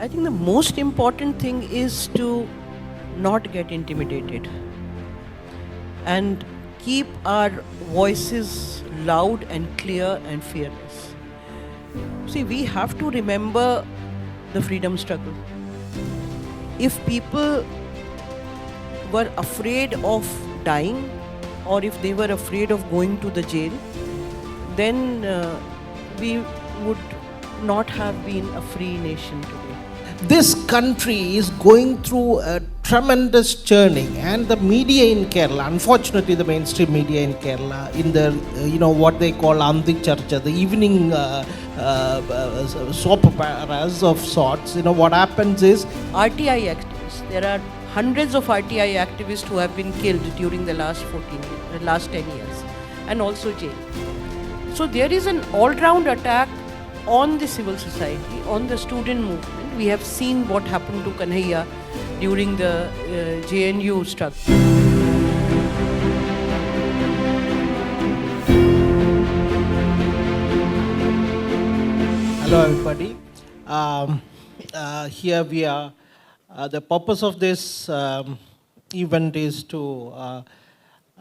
I think the most important thing is to not get intimidated and keep our voices loud and clear and fearless. See, we have to remember the freedom struggle. If people were afraid of dying, or if they were afraid of going to the jail, then we would not have been a free nation today. This country is going through a tremendous journey, and the media in Kerala, unfortunately the mainstream media in Kerala, in the what they call Andi Charcha, the evening soap operas of sorts, what happens is RTI activists, there are hundreds of RTI activists who have been killed during the last 10 years, and also jailed. So there is an all-round attack on the civil society, on the student movement. We have seen what happened to Kanhaiya during the JNU struggle. Hello everybody. Here we are. The purpose of this event is to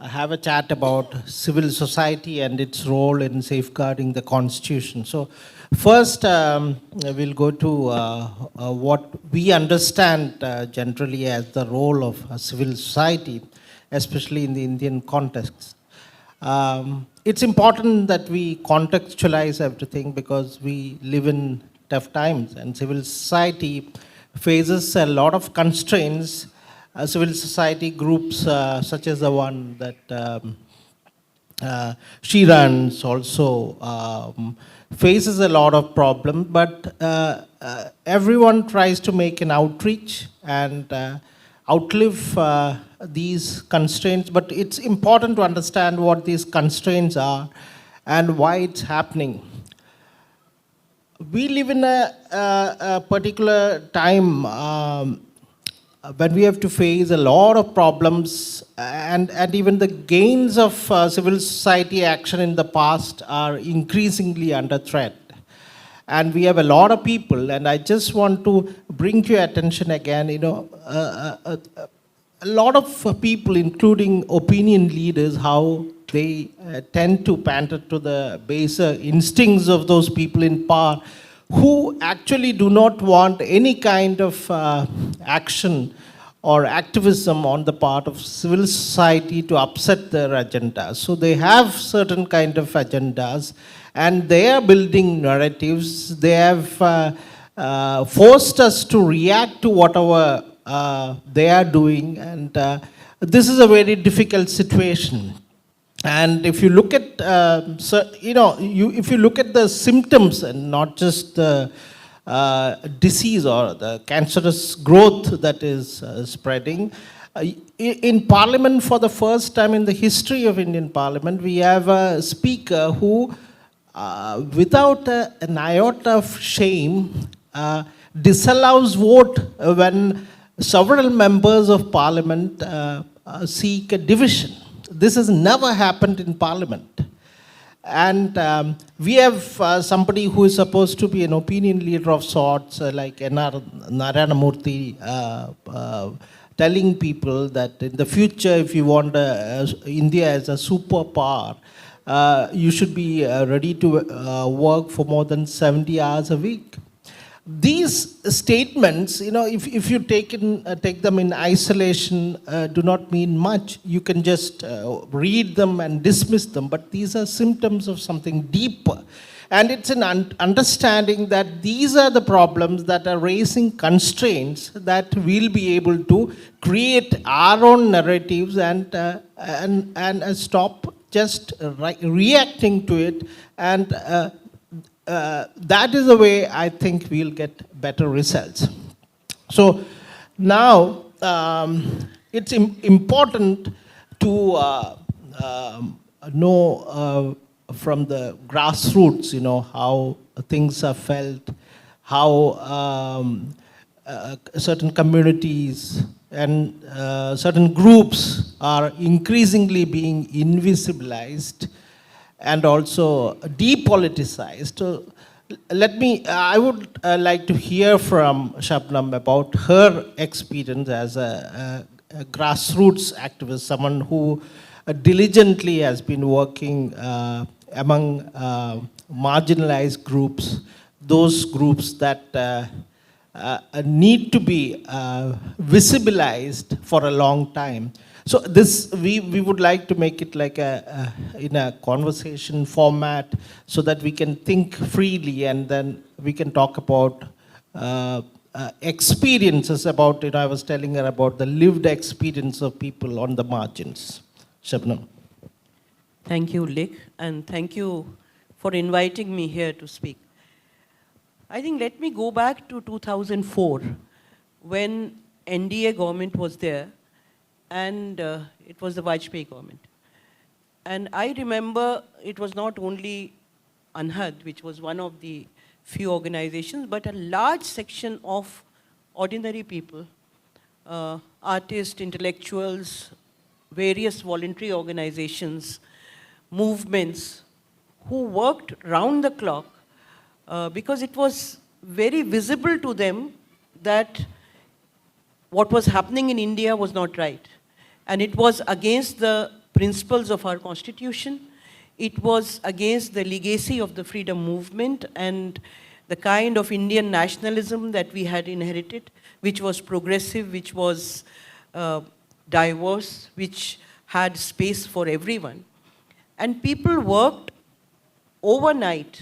have a chat about civil society and its role in safeguarding the constitution. So first we'll go to what we understand generally as the role of civil society, especially in the Indian context. It's important that we contextualize everything because we live in tough times, and civil society faces a lot of constraints. Civil society groups such as the one that she runs also faces a lot of problems, but everyone tries to make an outreach and outlive these constraints. But it's important to understand what these constraints are and why it's happening. We live in a particular time when we have to face a lot of problems, and even the gains of civil society action in the past are increasingly under threat. And we have a lot of people, and I just want to bring to your attention again, a lot of people, including opinion leaders, how they tend to pander to the baser instincts of those people in power who actually do not want any kind of action or activism on the part of civil society to upset their agenda. So they have certain kind of agendas, and they are building narratives. They have forced us to react to whatever they are doing, and this is a very difficult situation. And if you look at, if you look at the symptoms and not just the disease or the cancerous growth that is spreading, in Parliament, for the first time in the history of Indian Parliament, we have a speaker who, without an iota of shame, disallows vote when several members of Parliament seek a division. This has never happened in Parliament. And we have somebody who is supposed to be an opinion leader of sorts, like N.R. Narayanamurthy, telling people that in the future, if you want India as a superpower, you should be ready to work for more than 70 hours a week. These statements, if you take them in isolation, do not mean much. You can just read them and dismiss them, but these are symptoms of something deeper. And it's an understanding that these are the problems that are raising constraints that we'll be able to create our own narratives and stop just reacting to it, and that is the way I think we'll get better results. So now it's important to know from the grassroots, how things are felt, how certain communities and certain groups are increasingly being invisibilized and also depoliticized. So I would like to hear from Shabnam about her experience as a grassroots activist, someone who diligently has been working among marginalized groups, those groups that need to be visibilized for a long time. So this, we would like to make it like in a conversation format so that we can think freely and then we can talk about experiences about, I was telling her about the lived experience of people on the margins. Shabnam. Thank you, Ullekh, and thank you for inviting me here to speak. I think let me go back to 2004 when NDA government was there and it was the Vajpayee government. And I remember it was not only Anhad, which was one of the few organizations, but a large section of ordinary people, artists, intellectuals, various voluntary organizations, movements, who worked round the clock because it was very visible to them that what was happening in India was not right. And it was against the principles of our constitution. It was against the legacy of the freedom movement and the kind of Indian nationalism that we had inherited, which was progressive, which was diverse, which had space for everyone. And people worked overnight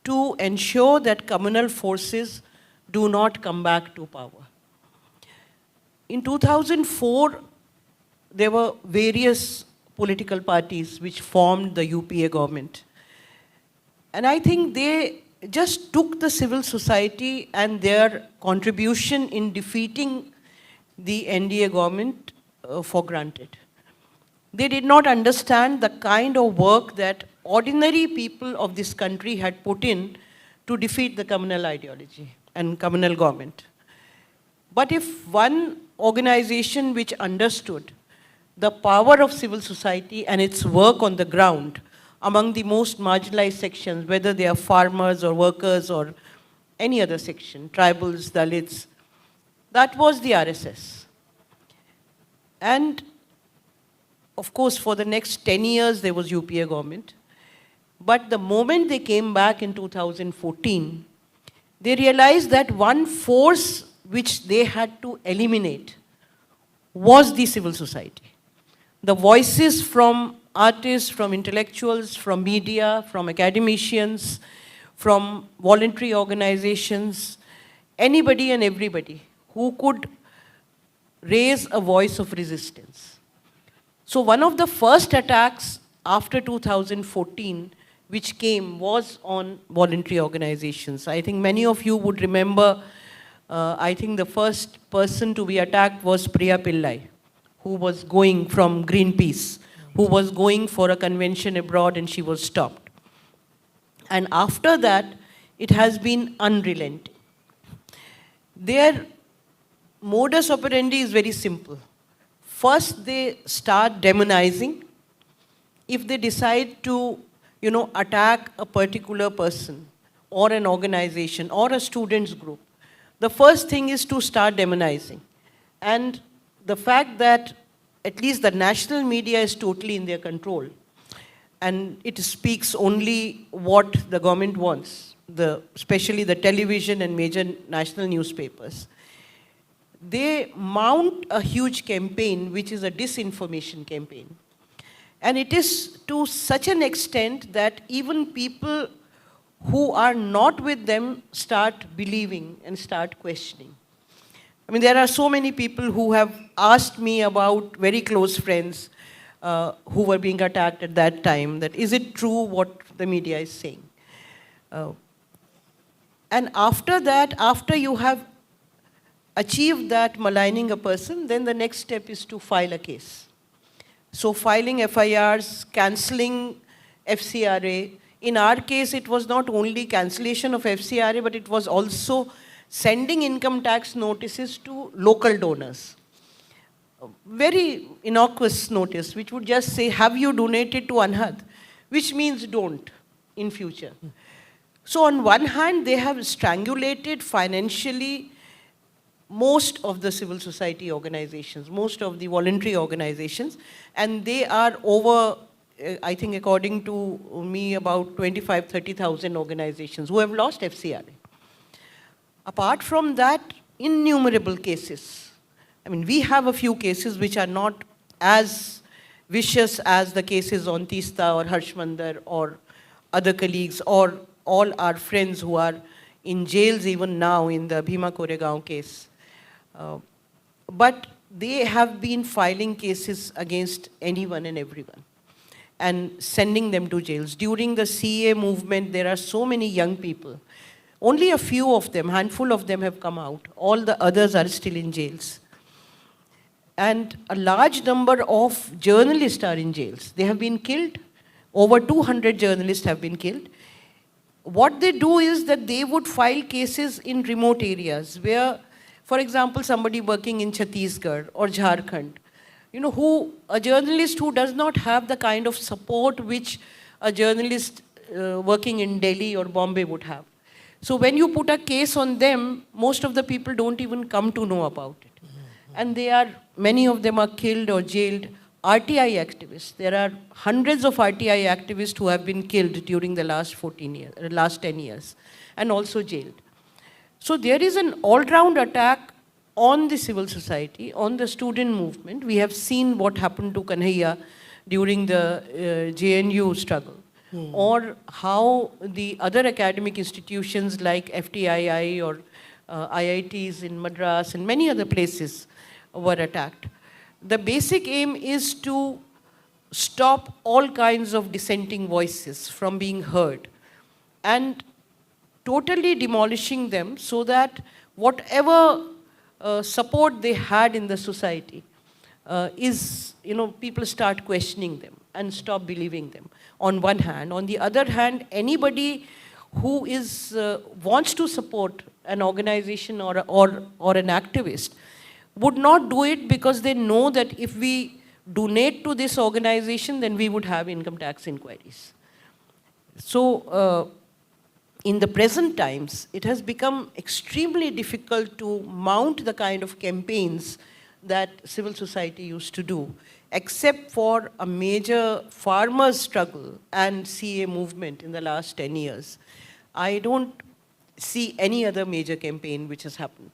to ensure that communal forces do not come back to power. In 2004, there were various political parties which formed the UPA government. And I think they just took the civil society and their contribution in defeating the NDA government for granted. They did not understand the kind of work that ordinary people of this country had put in to defeat the communal ideology and communal government. But if one organization which understood the power of civil society and its work on the ground among the most marginalized sections, whether they are farmers or workers or any other section, tribals, Dalits, that was the RSS. And of course, for the next 10 years, there was UPA government. But the moment they came back in 2014, they realized that one force which they had to eliminate was the civil society. The voices from artists, from intellectuals, from media, from academicians, from voluntary organizations, anybody and everybody who could raise a voice of resistance. So one of the first attacks after 2014 which came was on voluntary organizations. I think many of you would remember, I think the first person to be attacked was Priya Pillai, who was going from Greenpeace, who was going for a convention abroad and she was stopped. And after that, it has been unrelenting. Their modus operandi is very simple. First, they start demonizing. If they decide to, attack a particular person or an organization or a students group, the first thing is to start demonizing. And the fact that at least the national media is totally in their control and it speaks only what the government wants, especially the television and major national newspapers. They mount a huge campaign which is a disinformation campaign. And it is to such an extent that even people who are not with them start believing and start questioning. I mean, there are so many people who have asked me about very close friends who were being attacked at that time, that is it true what the media is saying? And after that, after you have achieved that maligning a person, then the next step is to file a case. So filing FIRs, cancelling FCRA. In our case, it was not only cancellation of FCRA, but it was also sending income tax notices to local donors. Very innocuous notice, which would just say, have you donated to Anhad? Which means don't in future. So on one hand, they have strangulated financially most of the civil society organizations, most of the voluntary organizations, and they are over, I think according to me, about 25,000-30,000 organizations who have lost FCRA. Apart from that, innumerable cases. I mean, we have a few cases which are not as vicious as the cases on Tista or Harshmandar or other colleagues or all our friends who are in jails even now in the Bhima Koregaon case. But they have been filing cases against anyone and everyone and sending them to jails. During the CA movement, there are so many young people. Only a few of them, handful of them have come out. All the others are still in jails. And a large number of journalists are in jails. They have been killed. Over 200 journalists have been killed. What they do is that they would file cases in remote areas where, for example, somebody working in Chhattisgarh or Jharkhand, a journalist who does not have the kind of support which a journalist working in Delhi or Bombay would have. So when you put a case on them, most of the people don't even come to know about it. And many of them are killed or jailed. RTI activists, there are hundreds of RTI activists who have been killed during the last 10 years, and also jailed. So there is an all-round attack on the civil society, on the student movement. We have seen what happened to Kanhaiya during the JNU struggle, or how the other academic institutions like FTII or IITs in Madras and many other places were attacked. The basic aim is to stop all kinds of dissenting voices from being heard and totally demolishing them so that whatever support they had in the society people start questioning them and stop believing them, on one hand. On the other hand, anybody who wants to support an organization or an activist would not do it because they know that if we donate to this organization, then we would have income tax inquiries. So in the present times, it has become extremely difficult to mount the kind of campaigns that civil society used to do, except for a major farmers' struggle and CA movement in the last 10 years. I don't see any other major campaign which has happened.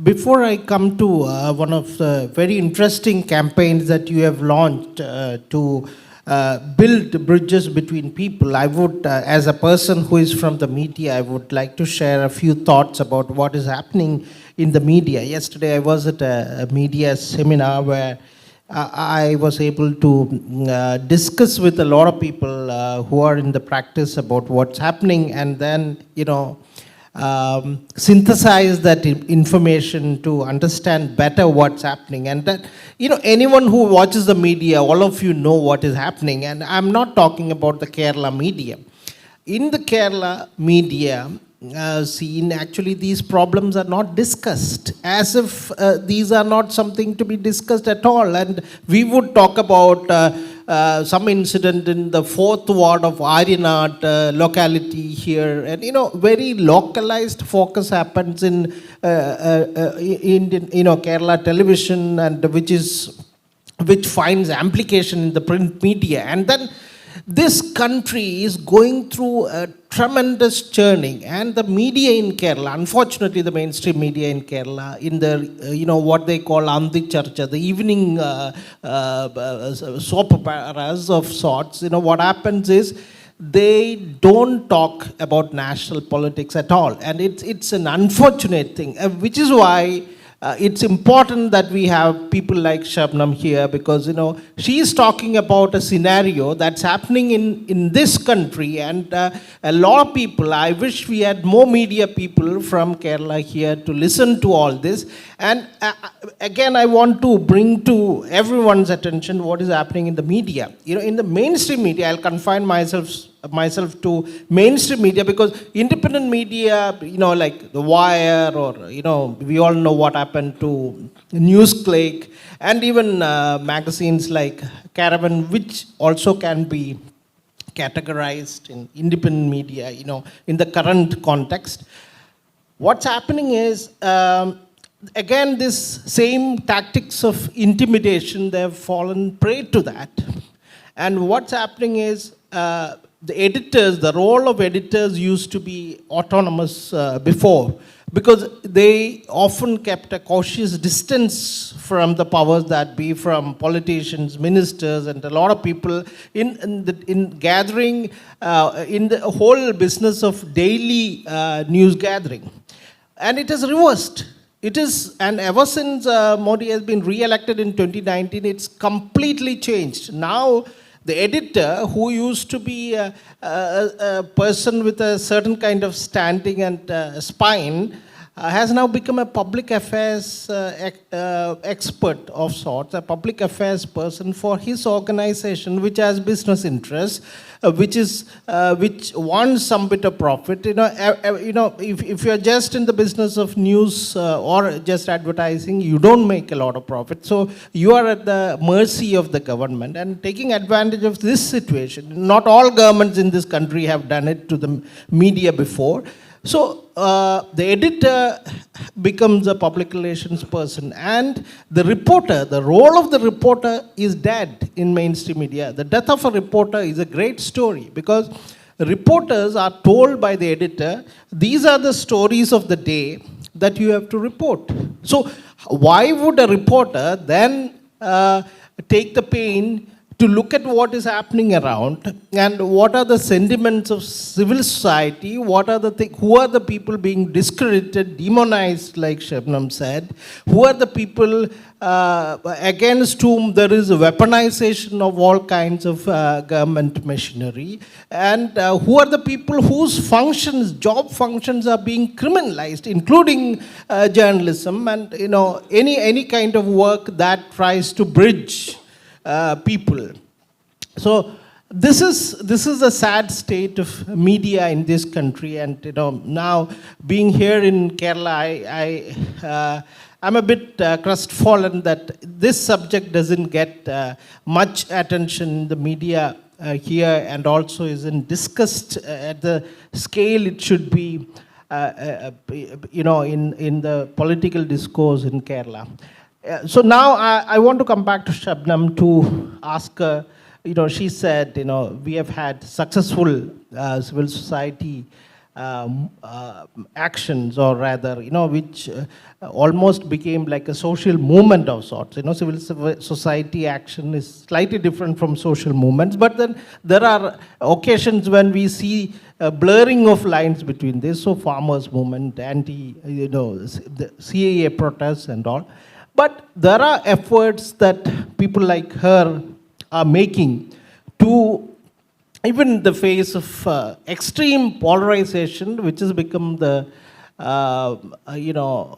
Before I come to one of the very interesting campaigns that you have launched to build bridges between people, I would, as a person who is from the media, I would like to share a few thoughts about what is happening in the media. Yesterday I was at a media seminar where I was able to discuss with a lot of people who are in the practice about what's happening, and then, synthesize that information to understand better what's happening. And that, anyone who watches the media, all of you know what is happening. And I'm not talking about the Kerala media. In the Kerala media scene, actually these problems are not discussed, as if these are not something to be discussed at all. And we would talk about some incident in the 4th ward of Aryanad locality here, and very localized focus happens in Kerala television, and which finds amplification in the print media. And then this country is going through a tremendous churning, and the media in Kerala, unfortunately the mainstream media in Kerala, in the, what they call Andi Charcha, the evening soap operas of sorts, what happens is they don't talk about national politics at all. And it's an unfortunate thing, which is why it's important that we have people like Shabnam here, because she is talking about a scenario that's happening in this country, and a lot of people, I wish we had more media people from Kerala here to listen to all this. And again, I want to bring to everyone's attention what is happening in the media. In the mainstream media, I'll confine myself to mainstream media, because independent media, like The Wire, or we all know what happened to Newsclick, and even magazines like Caravan, which also can be categorized in independent media, in the current context. What's happening is, again, this same tactics of intimidation, they've fallen prey to that. And what's happening is, the editors, the role of editors used to be autonomous before, because they often kept a cautious distance from the powers that be, from politicians, ministers, and a lot of people in gathering, in the whole business of daily news gathering. And it has reversed. It is, and ever since Modi has been re-elected in 2019, it's completely changed. Now, the editor, who used to be a person with a certain kind of standing and spine, has now become a public affairs expert of sorts, a public affairs person for his organization, which has business interests, which wants some bit of profit. If you're just in the business of news or just advertising, you don't make a lot of profit. So you are at the mercy of the government and taking advantage of this situation. Not all governments in this country have done it to the media before. So the editor becomes a public relations person, and the reporter, the role of the reporter is dead in mainstream media. The death of a reporter is a great story, because reporters are told by the editor, these are the stories of the day that you have to report. So why would a reporter then take the pain to look at what is happening around and what are the sentiments of civil society, who are the people being discredited, demonized, like Shabnam said, who are the people against whom there is a weaponization of all kinds of government machinery, and who are the people whose functions, job functions, are being criminalized, including journalism and any kind of work that tries to bridge people. So this is a sad state of media in this country, and now being here in Kerala, I'm a bit crestfallen that this subject doesn't get much attention in the media here, and also isn't discussed at the scale it should be, in the political discourse in Kerala. So now I want to come back to Shabnam to ask her, she said, we have had successful civil society actions, or rather, which almost became like a social movement of sorts. Civil society action is slightly different from social movements, but then there are occasions when we see a blurring of lines between this. So farmers' movement, the CAA protests and all. But there are efforts that people like her are making to, even in the face of extreme polarization, which has become the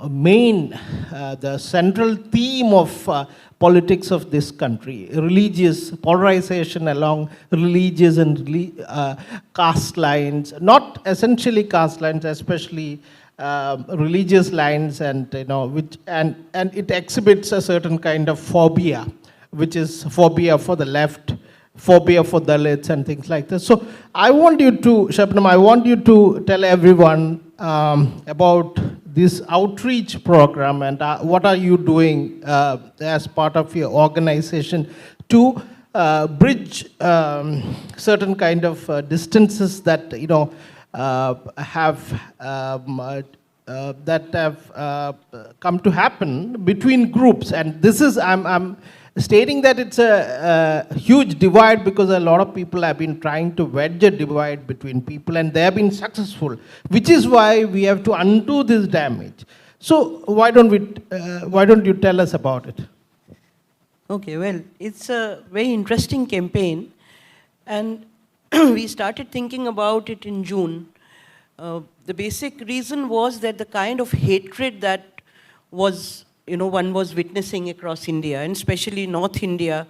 main, the central theme of politics of this country, religious polarization along religious and caste lines, not essentially caste lines, especially religious lines, and and it exhibits a certain kind of phobia, which is phobia for the left, phobia for Dalits and things like this. So I want you to, Shabnam, I want you to tell everyone about this outreach program, and what are you doing as part of your organization to bridge certain kind of distances that have come to happen between groups. And this is, I'm stating that it's a huge divide, because a lot of people have been trying to wedge a divide between people, and they have been successful, which is why we have to undo this damage. So why don't you tell us about it? Okay, well, it's a very interesting campaign, and we started thinking about it in June. The basic reason was that the kind of hatred that was, one was witnessing across India, and especially North India,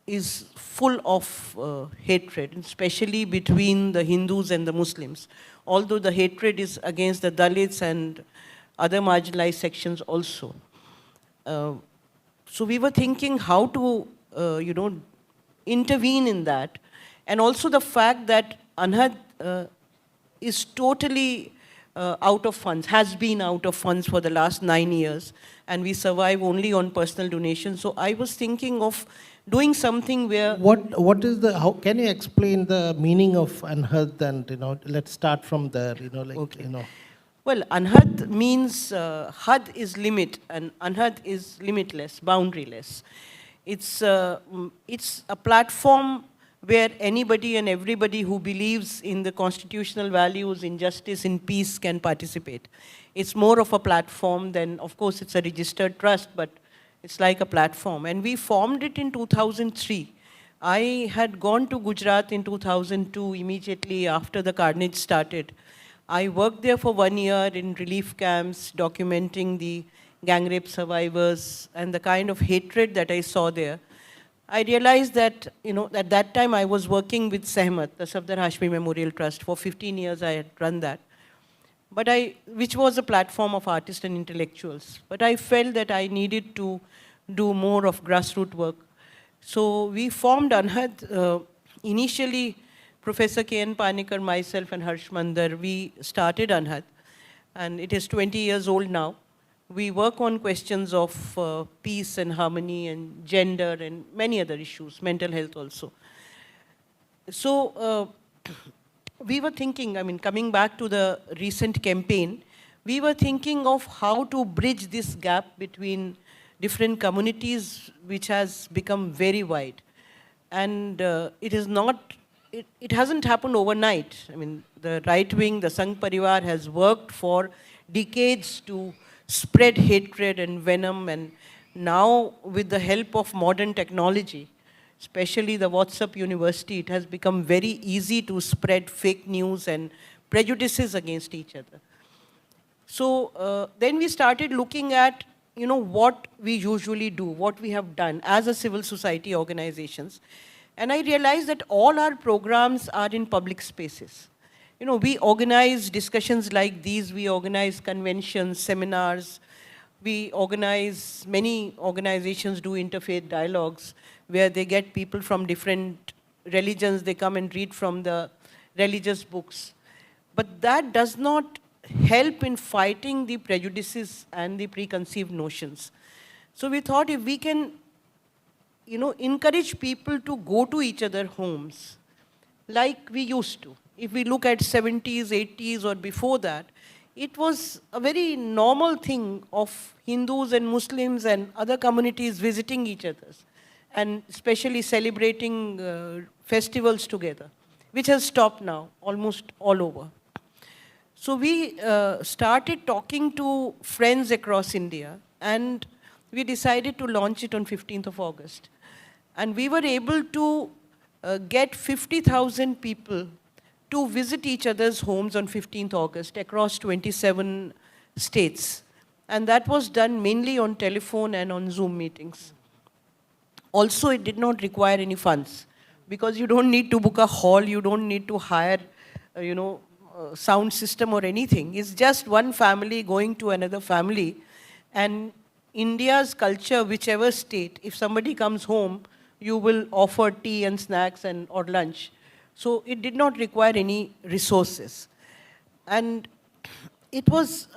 is full of hatred, especially between the Hindus and the Muslims. Although the hatred is against the Dalits and other marginalized sections also. So we were thinking how to, intervene in that. And also the fact that Anhad is totally out of funds, has been out of funds for the last 9 years, and we survive only on personal donations. So I was thinking of doing something where... What is the, how, can you explain the meaning of Anhad, and, let's start from there, Okay. Well, Anhad means, Had is limit, and Anhad is limitless, boundaryless. It's a platform where anybody and everybody who believes in the constitutional values, in justice, in peace can participate. It's more of a platform than, of course, it's a registered trust, but it's like a platform. And we formed it in 2003. I had gone to Gujarat in 2002, immediately after the carnage started. I worked there for 1 year in relief camps, documenting the gang rape survivors and the kind of hatred that I saw there. I realized that, at that time I was working with Sehmat, the Shabnam Hashmi Memorial Trust. For 15 years I had run that. Which was a platform of artists and intellectuals. But I felt that I needed to do more of grassroots work. So we formed Anhad. Initially, Professor K.N. Panikar, myself, and Harsh Mandar, we started Anhad. And it is 20 years old now. We work on questions of peace and harmony and gender and many other issues, mental health also. So we were thinking, coming back to the recent campaign, we were thinking of how to bridge this gap between different communities, which has become very wide. And it hasn't happened overnight. The right wing, the Sangh Parivar, has worked for decades to spread hatred and venom, and now with the help of modern technology, especially the WhatsApp University, it has become very easy to spread fake news and prejudices against each other. So then we started looking at, what we usually do, what we have done as a civil society organizations. And I realized that all our programs are in public spaces. We organize discussions like these, we organize conventions, seminars, we organize, many organizations do interfaith dialogues where they get people from different religions, they come and read from the religious books. But that does not help in fighting the prejudices and the preconceived notions. So we thought if we can, encourage people to go to each other's homes like we used to. If we look at 70s, 80s or before that, it was a very normal thing of Hindus and Muslims and other communities visiting each other and especially celebrating festivals together, which has stopped now almost all over. So we started talking to friends across India, and we decided to launch it on 15th of August. And we were able to get 50,000 people to visit each other's homes on 15th August across 27 states. And that was done mainly on telephone and on Zoom meetings. Also, it did not require any funds because you don't need to book a hall, you don't need to hire, sound system or anything. It's just one family going to another family. And India's culture, whichever state, if somebody comes home, you will offer tea and snacks or lunch. So it did not require any resources. And it was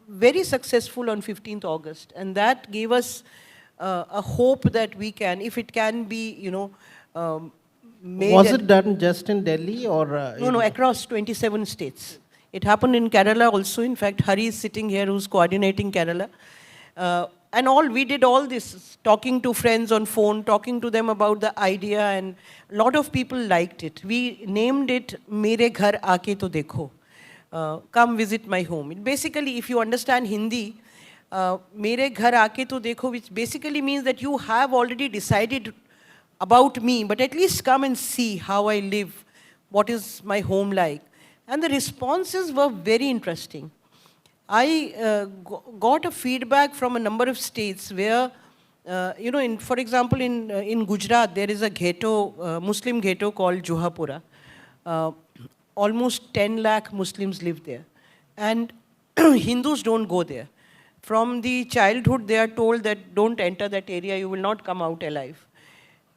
very successful on 15th August. And that gave us a hope that we can, if it can be, made. Was it done just in Delhi or? No, across 27 states. It happened in Kerala also. In fact, Hari is sitting here who's coordinating Kerala. And we did all this, talking to friends on phone, talking to them about the idea, and a lot of people liked it. We named it Mere Ghar Aake To Dekho. Come visit my home. It basically, if you understand Hindi, Mere Ghar Aake To Dekho, which basically means that you have already decided about me, but at least come and see how I live, what is my home like. And the responses were very interesting. I got a feedback from a number of states where, for example, in Gujarat, there is a ghetto, Muslim ghetto called Johapura. Almost 10 lakh Muslims live there. And Hindus don't go there. From the childhood, they are told that don't enter that area, you will not come out alive.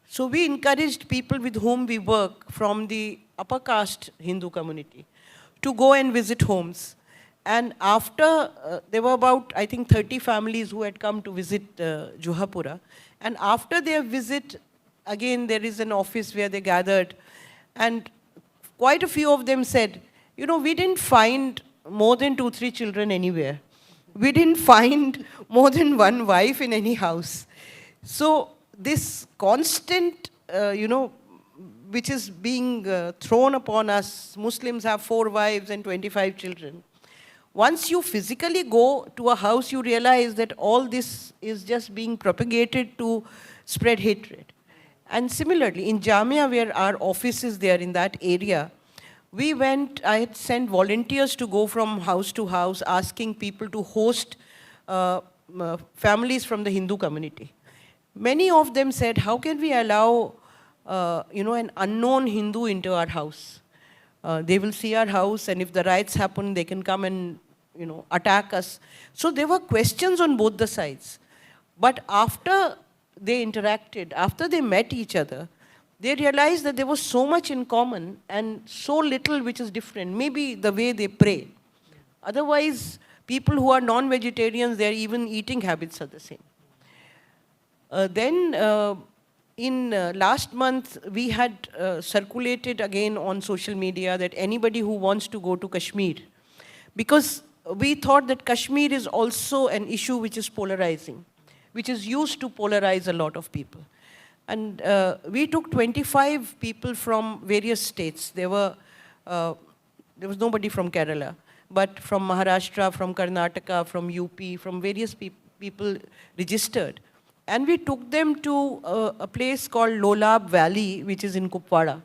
So we encouraged people with whom we work from the upper caste Hindu community to go and visit homes. And after, there were about, I think, 30 families who had come to visit Juhapura. And after their visit, again, there is an office where they gathered. And quite a few of them said, you know, we didn't find more than 2-3 children anywhere. We didn't find more than one wife in any house. So this constant, which is being thrown upon us, Muslims have 4 wives and 25 children. Once you physically go to a house, you realize that all this is just being propagated to spread hatred. And similarly, in Jamia, where our office is there in that area, we went, I had sent volunteers to go from house to house, asking people to host families from the Hindu community. Many of them said, how can we allow an unknown Hindu into our house? They will see our house, and if the riots happen, they can come and attack us. So there were questions on both the sides. But after they interacted, after they met each other, they realized that there was so much in common and so little which is different. Maybe the way they pray. Otherwise, people who are non-vegetarians, their even eating habits are the same. In last month, we had circulated again on social media that anybody who wants to go to Kashmir, because we thought that Kashmir is also an issue which is polarizing, which is used to polarize a lot of people. And we took 25 people from various states. There was nobody from Kerala, but from Maharashtra, from Karnataka, from UP, from various people registered. And we took them to a place called Lolab Valley, which is in Kupwara.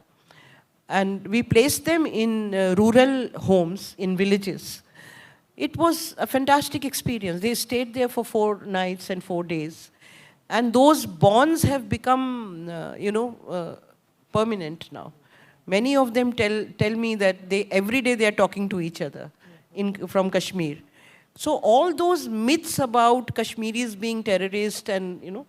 And we placed them in rural homes, in villages. It was a fantastic experience. They stayed there for 4 nights and 4 days. And those bonds have become, permanent now. Many of them tell me that every day they are talking to each other from Kashmir. So all those myths about Kashmiris being terrorists and,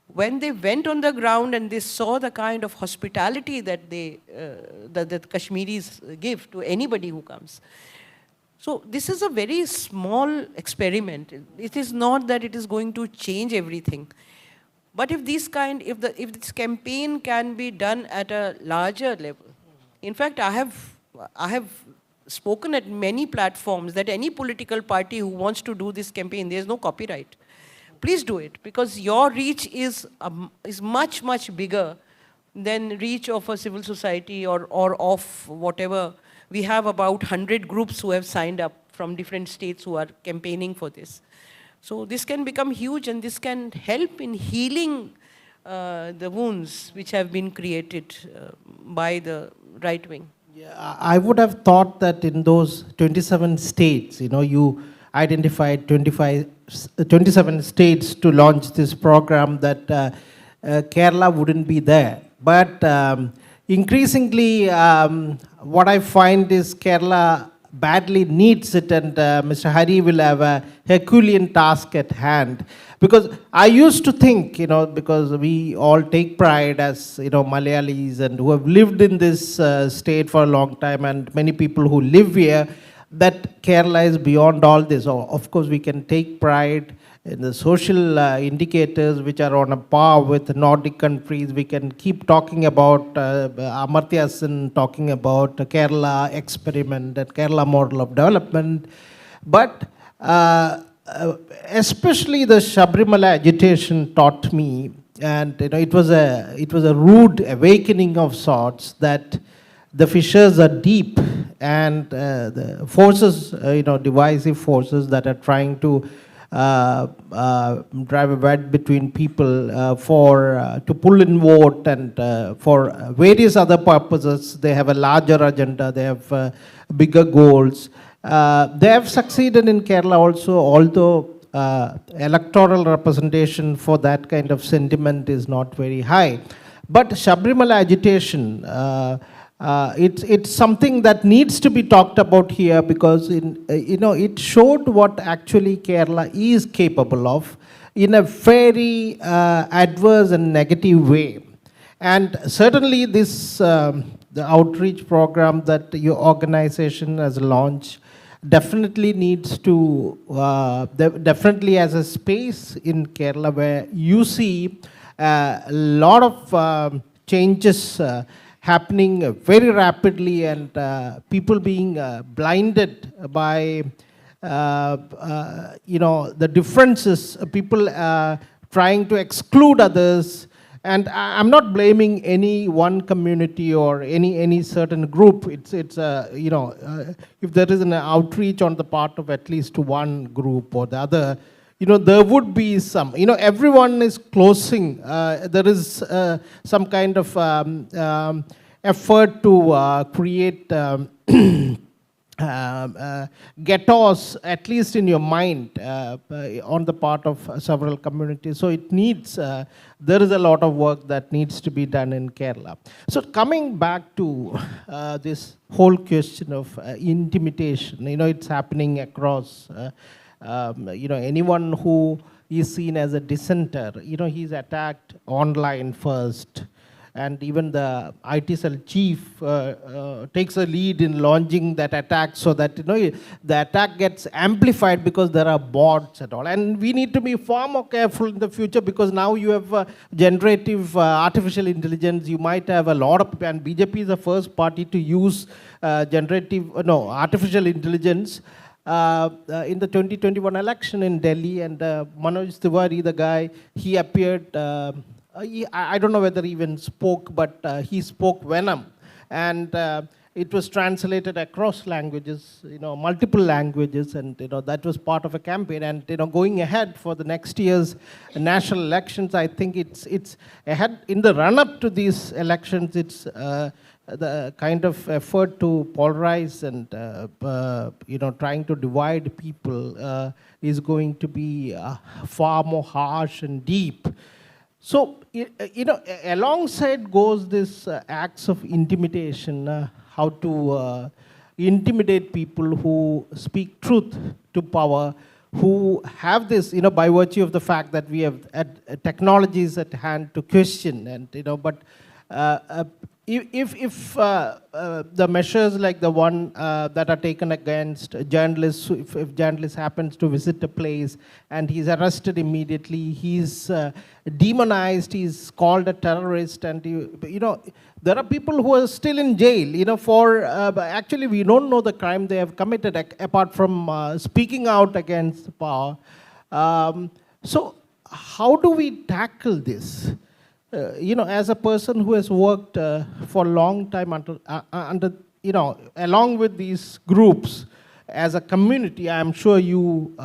when they went on the ground and they saw the kind of hospitality that that Kashmiris give to anybody who comes. So this is a very small experiment. It is not that it is going to change everything. But if this campaign can be done at a larger level, in fact, I have spoken at many platforms that any political party who wants to do this campaign, there's no copyright. Please do it, because your reach is much, much bigger than reach of a civil society or of whatever. We have about 100 groups who have signed up from different states who are campaigning for this. So this can become huge, and this can help in healing the wounds which have been created by the right wing. Yeah, I would have thought that in those 27 states, you identified 27 states to launch this program, that Kerala wouldn't be there. But increasingly, what I find is Kerala badly needs it, and Mr. Hari will have a Herculean task at hand. Because I used to think, because we all take pride as, Malayalis and who have lived in this state for a long time, and many people who live here, that Kerala is beyond all this. Of course, we can take pride in the social indicators which are on a par with Nordic countries. We can keep talking about Amartya Sen talking about the Kerala experiment and Kerala model of development. But especially the Sabrimala agitation taught me, and it was a rude awakening of sorts, that the fissures are deep, and the forces, divisive forces that are trying to drive a wedge between people to pull in vote and for various other purposes. They have a larger agenda, they have bigger goals. They have succeeded in Kerala also, although electoral representation for that kind of sentiment is not very high. But Sabrimala agitation, it's something that needs to be talked about here, because it showed what actually Kerala is capable of in a very adverse and negative way. And certainly this, the outreach program that your organization has launched definitely needs to, definitely as a space in Kerala where you see a lot of changes happening very rapidly, and people being blinded by the differences, people trying to exclude others. And I'm not blaming any one community or any certain group. It's if there is an outreach on the part of at least one group or the other, there would be some, everyone is closing. There is some kind of effort to create ghettos, at least in your mind, on the part of several communities. So it needs, there is a lot of work that needs to be done in Kerala. So coming back to this whole question of intimidation, it's happening across, anyone who is seen as a dissenter, he's attacked online first. And even the IT cell chief takes a lead in launching that attack, so that the attack gets amplified because there are bots and all. And we need to be far more careful in the future, because now you have generative artificial intelligence. You might have a lot of, and BJP is the first party to use artificial intelligence in the 2021 election in Delhi. And Manoj Tiwari, the guy, he appeared. I don't know whether he even spoke, but he spoke venom, and it was translated across languages, multiple languages, and that was part of a campaign. And going ahead for the next year's national elections, I think it's ahead in the run-up to these elections. It's the kind of effort to polarize and trying to divide people is going to be far more harsh and deep. So, alongside goes this acts of intimidation, how to intimidate people who speak truth to power, who have this, by virtue of the fact that we have technologies at hand to question, and but if the measures like the one that are taken against journalists, if journalist happens to visit a place and he's arrested immediately, he's demonized, he's called a terrorist, and there are people who are still in jail, for actually we don't know the crime they have committed apart from speaking out against power. So how do we tackle this? As a person who has worked for a long time under along with these groups as a community, I'm sure you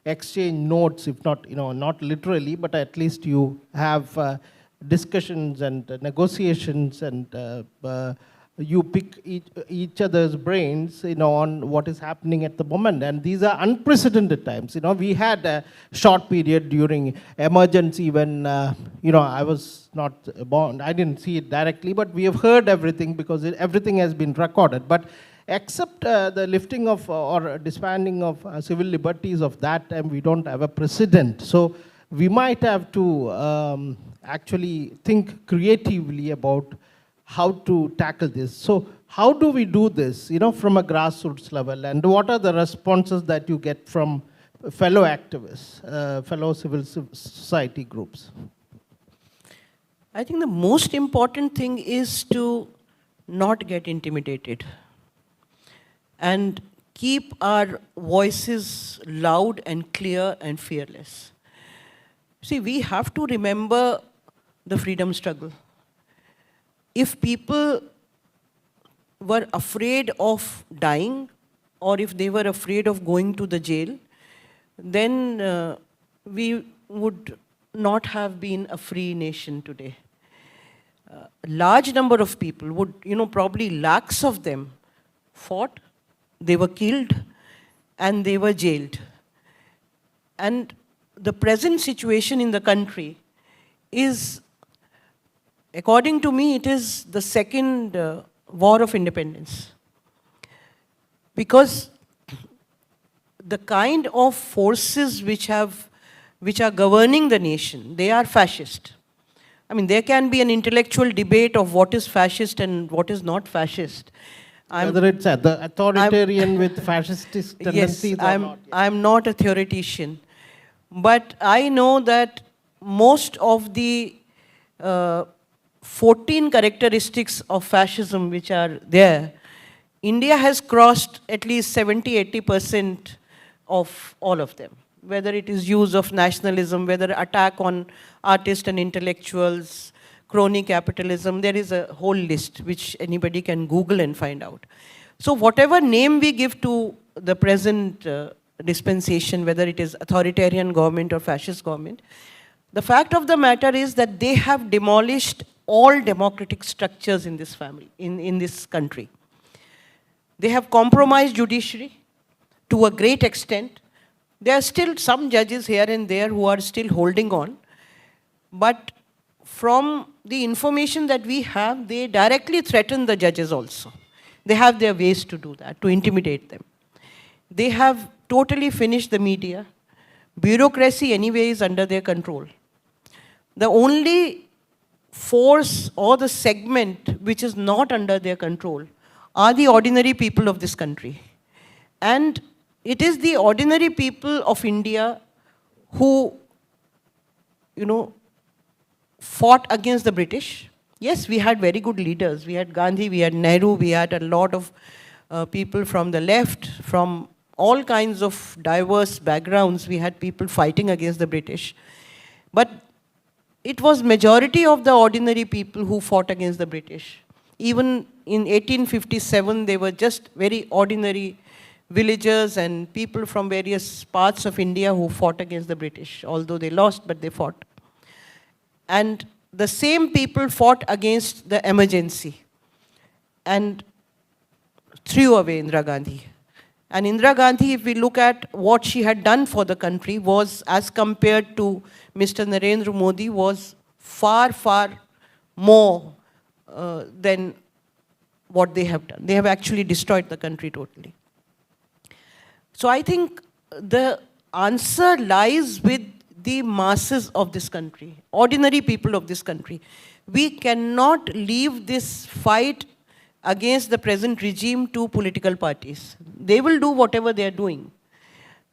exchange notes, if not, not literally, but at least you have discussions and negotiations, and you pick each other's brains, on what is happening at the moment. And these are unprecedented times. We had a short period during emergency when, I was not born. I didn't see it directly, but we have heard everything because everything has been recorded. But except the lifting of or disbanding of civil liberties of that time, we don't have a precedent. So we might have to actually think creatively about how to tackle this. So how do we do this, from a grassroots level, and what are the responses that you get from fellow activists, fellow civil society groups? I think the most important thing is to not get intimidated and keep our voices loud and clear and fearless. See, we have to remember the freedom struggle. If people were afraid of dying, or if they were afraid of going to the jail, then we would not have been a free nation today. A large number of people would, probably lakhs of them fought, they were killed, and they were jailed. And the present situation in the country is, according to me, it is the second war of independence. Because the kind of forces which are governing the nation, they are fascist. I mean, there can be an intellectual debate of what is fascist and what is not fascist. Whether it's the authoritarian with fascist tendencies or not. I'm not a theoretician. But I know that most of the 14 characteristics of fascism which are there, India has crossed at least 70-80% of all of them. Whether it is use of nationalism, whether attack on artists and intellectuals, crony capitalism, there is a whole list which anybody can Google and find out. So whatever name we give to the present dispensation, whether it is authoritarian government or fascist government, the fact of the matter is that they have demolished all democratic structures in this family, in this country. They have compromised judiciary to a great extent. There are still some judges here and there who are still holding on. But from the information that we have, they directly threaten the judges also. They have their ways to do that, to intimidate them. They have totally finished the media. Bureaucracy anyway is under their control. The only force or the segment which is not under their control are the ordinary people of this country. And it is the ordinary people of India who, fought against the British. Yes, we had very good leaders. We had Gandhi, we had Nehru, we had a lot of people from the left, from all kinds of diverse backgrounds. We had people fighting against the British. But it was majority of the ordinary people who fought against the British. Even in 1857, they were just very ordinary villagers and people from various parts of India who fought against the British, although they lost, but they fought. And the same people fought against the emergency and threw away Indira Gandhi. And Indira Gandhi, if we look at what she had done for the country, was, as compared to Mr. Narendra Modi, was far, far more than what they have done. They have actually destroyed the country totally. So I think the answer lies with the masses of this country, ordinary people of this country. We cannot leave this fight against the present regime to political parties. They will do whatever they are doing.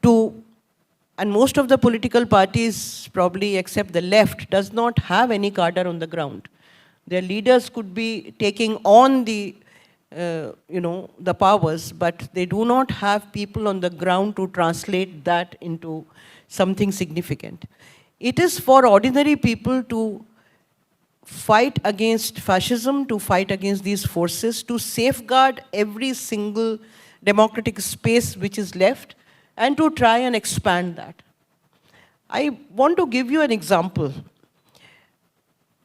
And most of the political parties, probably except the left, does not have any cadre on the ground. Their leaders could be taking on the powers, but they do not have people on the ground to translate that into something significant. It is for ordinary people to fight against fascism, to fight against these forces, to safeguard every single democratic space which is left, and to try and expand that. I want to give you an example.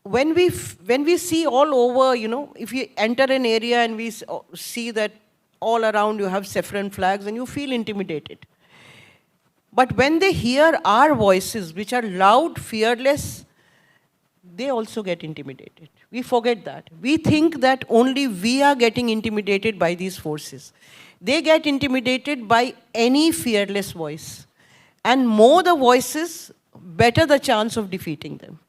When we see all over, if you enter an area and we see that all around you have saffron flags and you feel intimidated. But when they hear our voices, which are loud, fearless, they also get intimidated. We forget that. We think that only we are getting intimidated by these forces. They get intimidated by any fearless voice. And more the voices, better the chance of defeating them.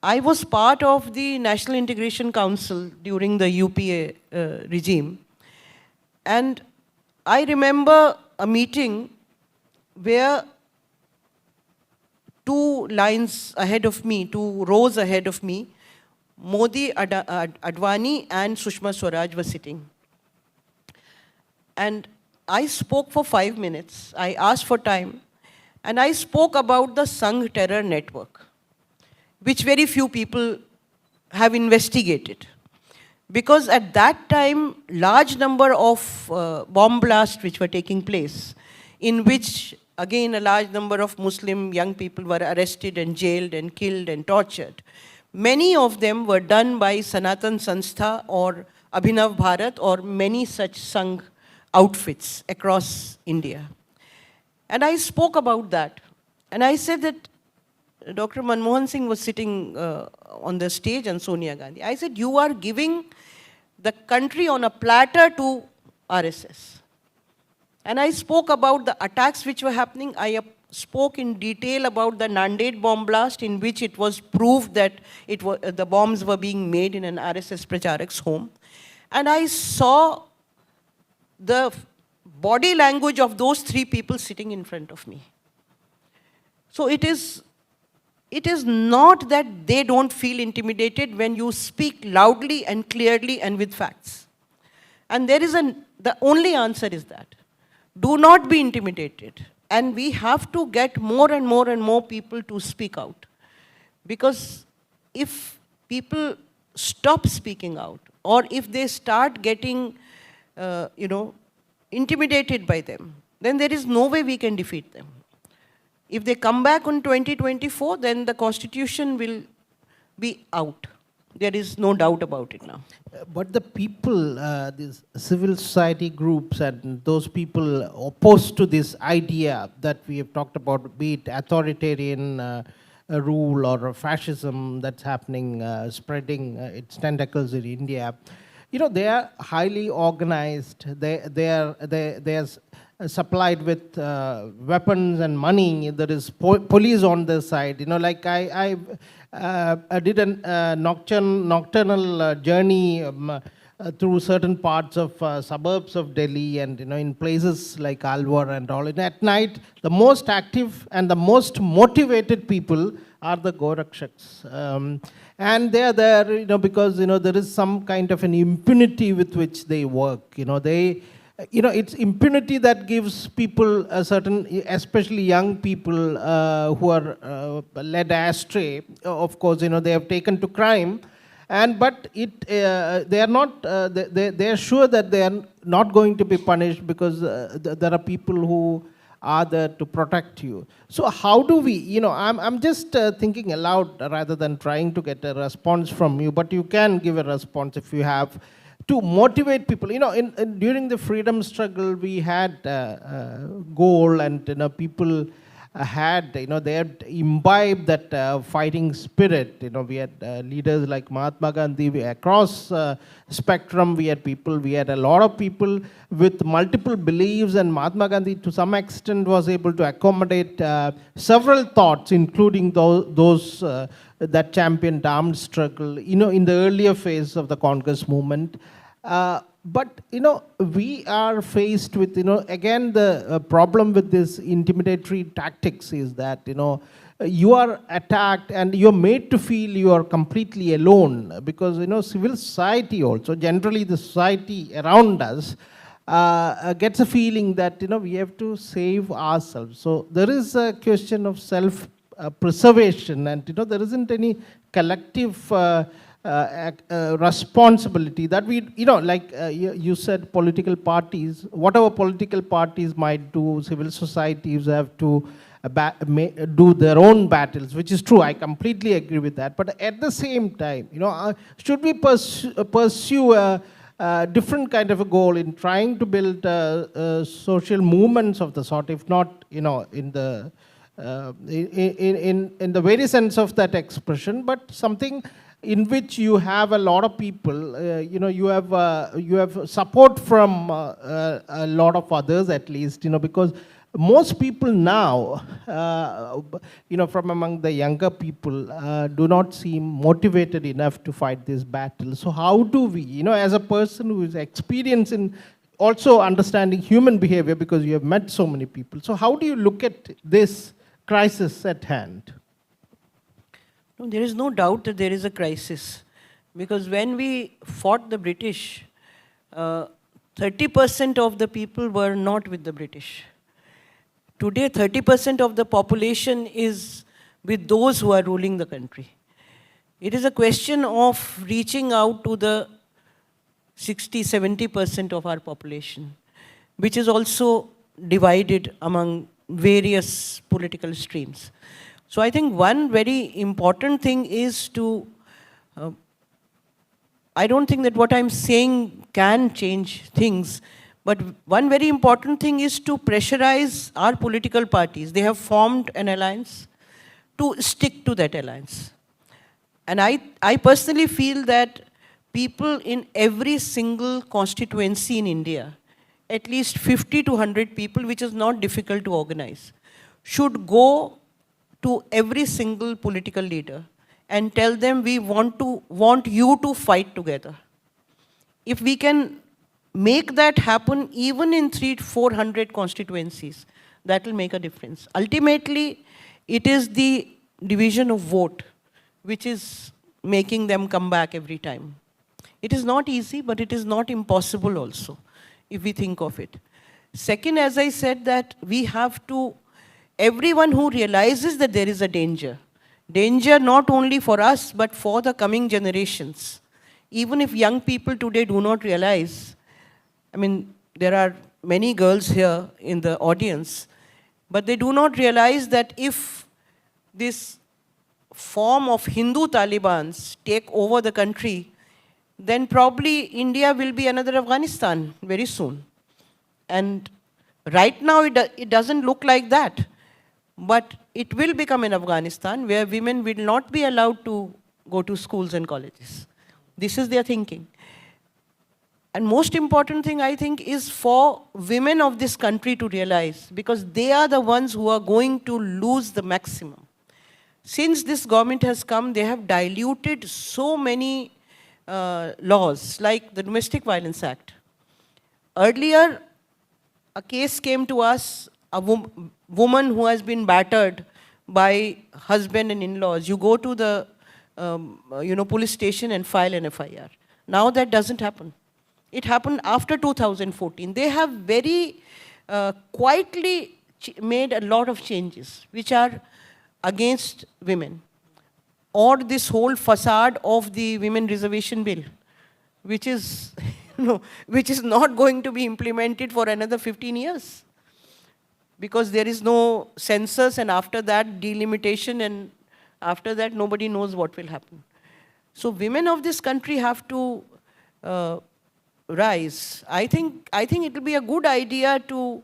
I was part of the National Integration Council during the UPA regime. And I remember a meeting where two rows ahead of me, Modi, Advani and Sushma Swaraj were sitting. And I spoke for 5 minutes. I asked for time. And I spoke about the Sangh terror network, which very few people have investigated. Because at that time, large number of bomb blasts which were taking place, in which, again, a large number of Muslim young people were arrested and jailed and killed and tortured. Many of them were done by Sanatan Sanstha or Abhinav Bharat or many such Sangh outfits across India. And I spoke about that. And I said that Dr. Manmohan Singh was sitting on the stage and Sonia Gandhi. I said, you are giving the country on a platter to RSS. And I spoke about the attacks which were happening. I spoke in detail about the Nanded bomb blast, in which it was proved that the bombs were being made in an RSS Pracharak's home. And I saw the body language of those three people sitting in front of me. So it is not that they don't feel intimidated when you speak loudly and clearly and with facts. And the only answer is that. Do not be intimidated. And we have to get more and more and more people to speak out. Because if people stop speaking out, or if they start getting, intimidated by them, then there is no way we can defeat them. If they come back in 2024, then the constitution will be out. There is no doubt about it now. But the people, these civil society groups and those people opposed to this idea that we have talked about, be it authoritarian rule or fascism that's happening, spreading its tentacles in India, they are highly organized. They are supplied with weapons and money. There is police on their side. Like I did a nocturnal journey through certain parts of suburbs of Delhi, and in places like Alwar and all. And at night, the most active and the most motivated people are the Gorakshaks. And they are there, because there is some kind of an impunity with which they work. It's impunity that gives people a certain, especially young people who are led astray. Of course, they have taken to crime, but they are not. They are sure that they are not going to be punished because there are people who are there to protect you. So how do we? I'm just thinking aloud rather than trying to get a response from you. But you can give a response if you have, to motivate people. During the freedom struggle, we had goal, and people had, they had imbibed that fighting spirit. We had leaders like Mahatma Gandhi. Across spectrum, we had a lot of people with multiple beliefs, and Mahatma Gandhi, to some extent, was able to accommodate several thoughts, including those that championed armed struggle, in the earlier phase of the Congress movement. But, we are faced with, again, the problem with this intimidatory tactics is that, you are attacked and you're made to feel you are completely alone, because, civil society also, generally the society around us, gets a feeling that, we have to save ourselves. So there is a question of self-preservation, and, there isn't any collective responsibility that we, you said, political parties, whatever political parties might do, civil societies have to do their own battles, which is true. I completely agree with that. But at the same time, should we pursue a different kind of a goal in trying to build social movements of the sort, if not, in the very sense of that expression, but something in which you have a lot of people, you have support from a lot of others, at least, because most people now, from among the younger people, do not seem motivated enough to fight this battle. So how do we, as a person who is experienced in also understanding human behavior, because you have met so many people, so how do you look at this crisis at hand? No, there is no doubt that there is a crisis, because when we fought the British, 30% of the people were not with the British. Today, 30% of the population is with those who are ruling the country. It is a question of reaching out to the 60-70% of our population, which is also divided among various political streams. So I think one very important thing is to, I don't think that what I'm saying can change things, but one very important thing is to pressurize our political parties. They have formed an alliance, to stick to that alliance. And I personally feel that people in every single constituency in India, at least 50 to 100 people, which is not difficult to organize, should go to every single political leader and tell them we want you to fight together. If we can make that happen even in 300-400 constituencies, that will make a difference. Ultimately, it is the division of vote which is making them come back every time. It is not easy, but it is not impossible also, if we think of it. Second, as I said, that we have to, everyone who realizes that there is a danger not only for us, but for the coming generations. Even if young people today do not realize, I mean, there are many girls here in the audience, but they do not realize that if this form of Hindu Talibans take over the country, then probably India will be another Afghanistan very soon. And right now it doesn't look like that. But it will become an Afghanistan where women will not be allowed to go to schools and colleges. This is their thinking. And most important thing, I think, is for women of this country to realize, because they are the ones who are going to lose the maximum. Since this government has come, they have diluted so many laws, like the Domestic Violence Act. Earlier, a case came to us, a woman who has been battered by husband and in-laws. You go to the police station and file an FIR. Now that doesn't happen. It happened after 2014. They have very quietly made a lot of changes which are against women. Or this whole facade of the Women Reservation Bill, which is, which is not going to be implemented for another 15 years. Because there is no census, and after that delimitation, and after that nobody knows what will happen. So women of this country have to rise. I think it will be a good idea to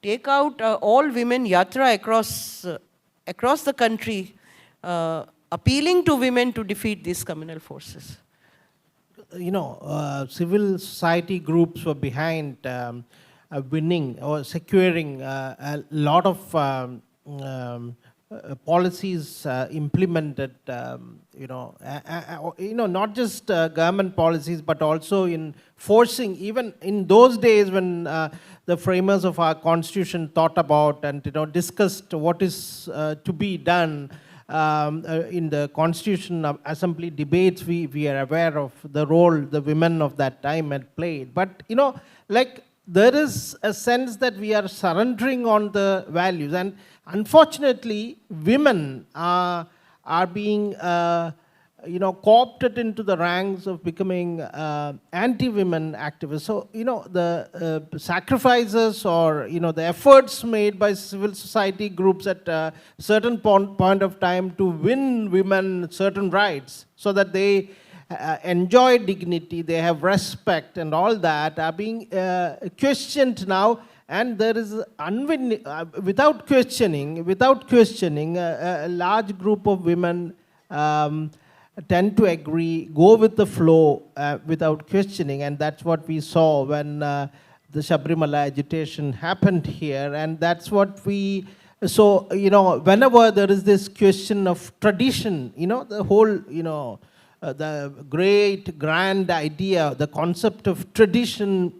take out all women yatra across the country, appealing to women to defeat these communal forces. Civil society groups were behind winning or securing a lot of policies implemented, not just government policies, but also in forcing, even in those days when the framers of our constitution thought about and discussed what is to be done in the constitution assembly debates. We are aware of the role the women of that time had played. But there is a sense that we are surrendering on the values, and unfortunately women are being co-opted into the ranks of becoming anti-women activists. So the sacrifices or the efforts made by civil society groups at a certain point of time to win women certain rights so that they enjoy dignity, they have respect and all that, are being questioned now. And there is without questioning, a large group of women tend to agree, go with the flow without questioning. And that's what we saw when the Shabrimala agitation happened here. And that's what we, so, whenever there is this question of tradition, the whole, the great grand idea, the concept of tradition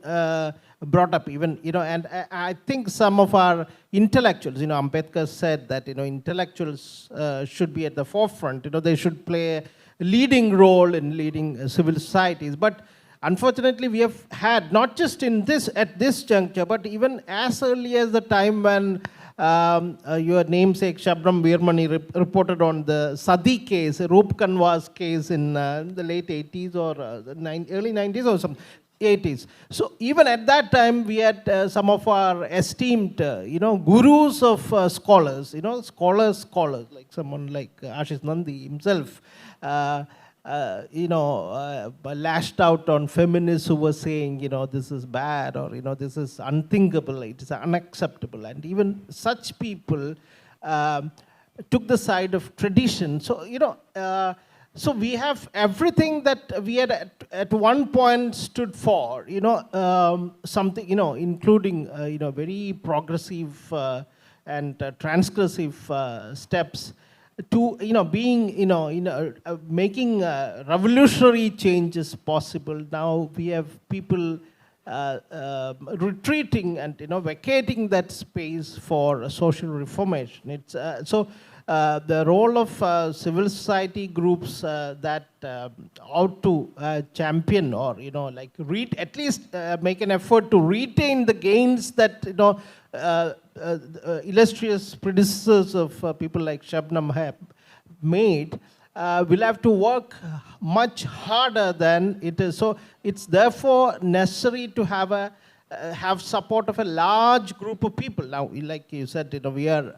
brought up even, and I think some of our intellectuals, Ambedkar said that, intellectuals should be at the forefront, they should play a leading role in leading civil societies. But unfortunately, we have had, not just at this juncture, but even as early as the time when your namesake Shabnam Veermani reported on the Sadi case, a rope canvas case in the late 80s or early 90s or some 80s. So even at that time, we had some of our esteemed, gurus of scholars, scholars, like someone like Ashish Nandi himself, lashed out on feminists who were saying, this is bad, or, this is unthinkable, it is unacceptable. And even such people took the side of tradition. So, so we have everything that we had at one point stood for, something, including, very progressive and transgressive steps to being making revolutionary changes possible. Now we have people retreating and vacating that space for social reformation. It's the role of civil society groups that ought to champion or at least make an effort to retain the gains that illustrious predecessors of people like Shabnam have made, will have to work much harder than it is. So it's therefore necessary to have support of a large group of people. Now, like you said, we are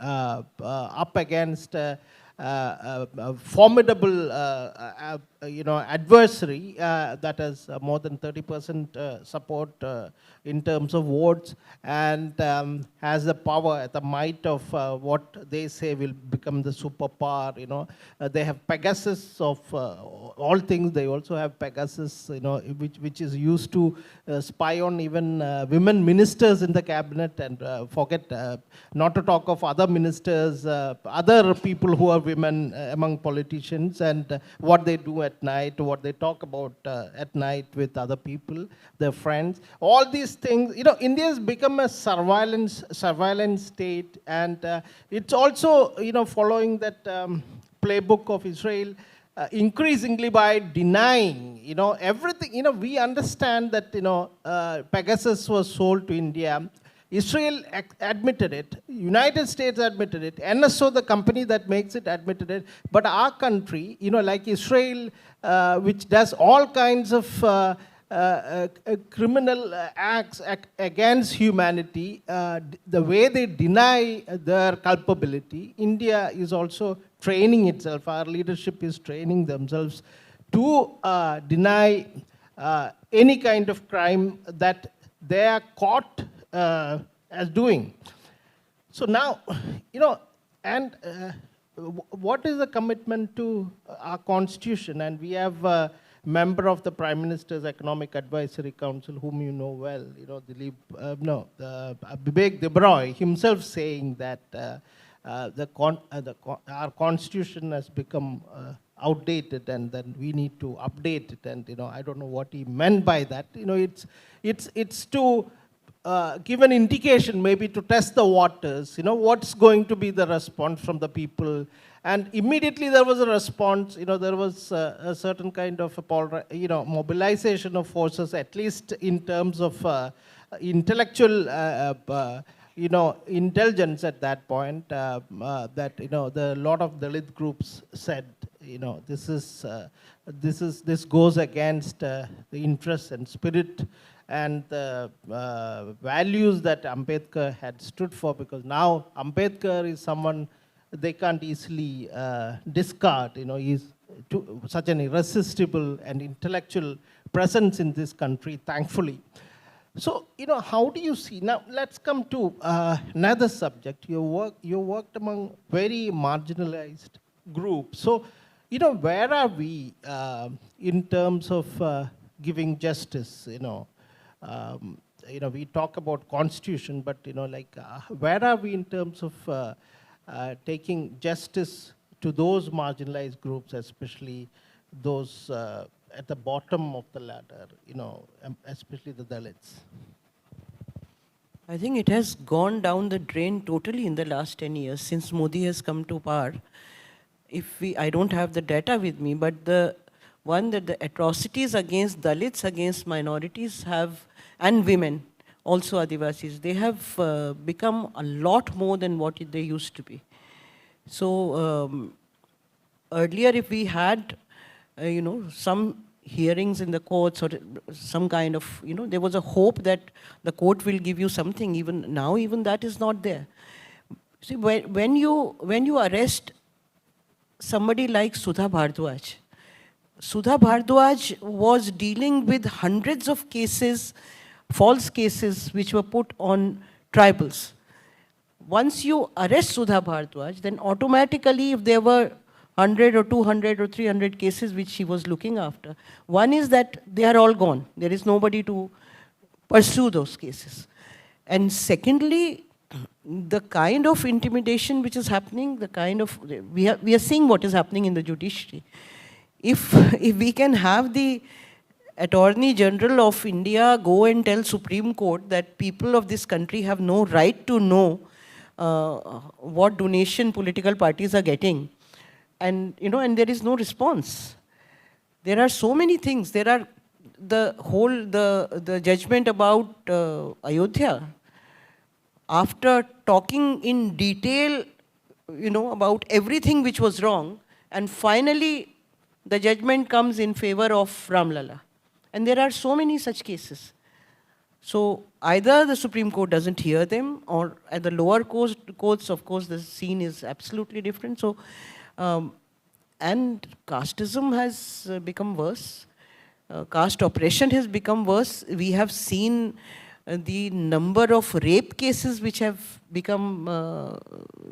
up against a formidable adversary that has more than 30% support in terms of votes, and has the power, the might of what they say will become the superpower. They have Pegasus of all things. They also have Pegasus, which is used to spy on even women ministers in the cabinet, and forget not to talk of other ministers, other people who are women among politicians, and what they do at night, what they talk about at night with other people, their friends. All these things, India has become a surveillance state, and it's also, following that playbook of Israel, increasingly by denying, everything. We understand that, Pegasus was sold to India. Israel admitted it, United States admitted it, NSO, the company that makes it, admitted it. But our country, like Israel, which does all kinds of criminal acts against humanity, the way they deny their culpability, India is also training itself, our leadership is training themselves to deny any kind of crime that they are caught as doing. So now, and what is the commitment to our constitution? And we have a member of the Prime Minister's Economic Advisory Council, whom you know well, Vivek Debroy himself saying that our constitution has become outdated, and then we need to update it. And I don't know what he meant by that. It's to give an indication, maybe to test the waters, what's going to be the response from the people. And immediately there was a response, there was a certain kind of mobilization of forces, at least in terms of intellectual intelligence at that point, that the lot of Dalit groups said, this goes against the interests and spirit and the values that Ambedkar had stood for, because now Ambedkar is someone they can't easily discard. He's such an irresistible and intellectual presence in this country, thankfully. So, how do you see? Now, let's come to another subject. You worked among very marginalized groups. So, where are we in terms of giving justice? We talk about constitution, but where are we in terms of taking justice to those marginalized groups, especially those at the bottom of the ladder, especially the Dalits? I think it has gone down the drain totally in the last 10 years since Modi has come to power. I don't have the data with me, but the atrocities against Dalits, against minorities and women, also Adivasis, they have become a lot more than what they used to be. So earlier, if we had, some hearings in the courts or some kind of, there was a hope that the court will give you something. Even now, even that is not there. See, when you arrest somebody like Sudha Bhardwaj was dealing with hundreds of cases, false cases, which were put on tribals. Once you arrest Sudha Bhardwaj, then automatically, if there were 100 or 200 or 300 cases which she was looking after, one is that they are all gone. There is nobody to pursue those cases. And secondly, the kind of intimidation which is happening, the kind of, we are seeing what is happening in the judiciary. If we can have the Attorney General of India go and tell Supreme Court that people of this country have no right to know what donation political parties are getting, and and there is no response. There are so many things. There are the judgment about Ayodhya. After talking in detail, about everything which was wrong, and finally the judgment comes in favor of Ramlala. And there are so many such cases. So either the Supreme Court doesn't hear them, or at the lower courts, of course, the scene is absolutely different. So, and casteism has become worse. Caste oppression has become worse. We have seen the number of rape cases which have become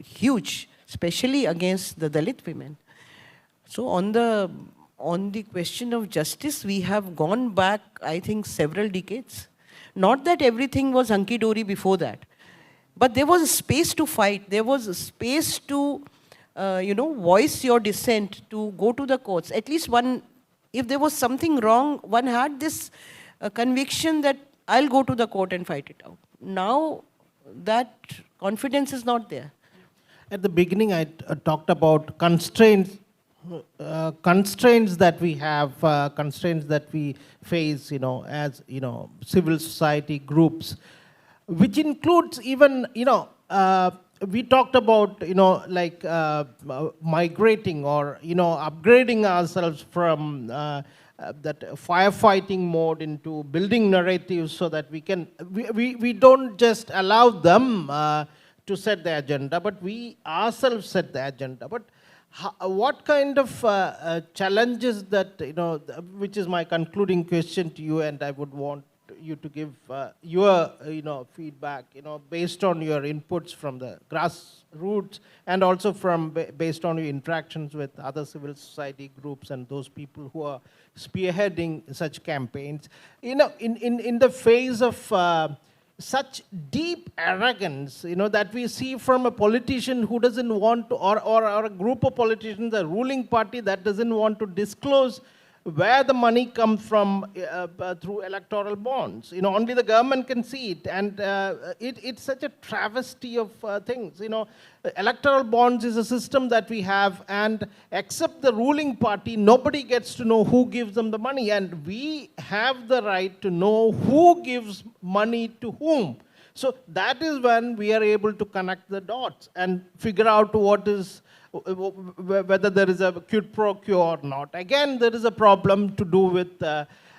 huge, especially against the Dalit women. So on the question of justice, we have gone back, I think, several decades. Not that everything was hunky-dory before that, but there was a space to fight. There was a space to, voice your dissent, to go to the courts. At least one, if there was something wrong, one had this conviction that I'll go to the court and fight it out. Now that confidence is not there. At the beginning, I talked about constraints that we have, constraints that we face, as civil society groups, which includes even, we talked about, migrating or, upgrading ourselves from that firefighting mode into building narratives, so that we don't just allow them to set the agenda, but we ourselves set the agenda. But what kind of challenges that, which is my concluding question to you, and I would want you to give your, feedback, based on your inputs from the grassroots, and also based on your interactions with other civil society groups and those people who are spearheading such campaigns. In the face of such deep arrogance, that we see from a politician who doesn't want to, or a group of politicians, the ruling party that doesn't want to disclose where the money comes from through electoral bonds. Only the government can see it, and it's such a travesty of things. Electoral bonds is a system that we have, and except the ruling party, nobody gets to know who gives them the money, and we have the right to know who gives money to whom. So that is when we are able to connect the dots and figure out whether there is a quid pro quo or not. Again, there is a problem to do with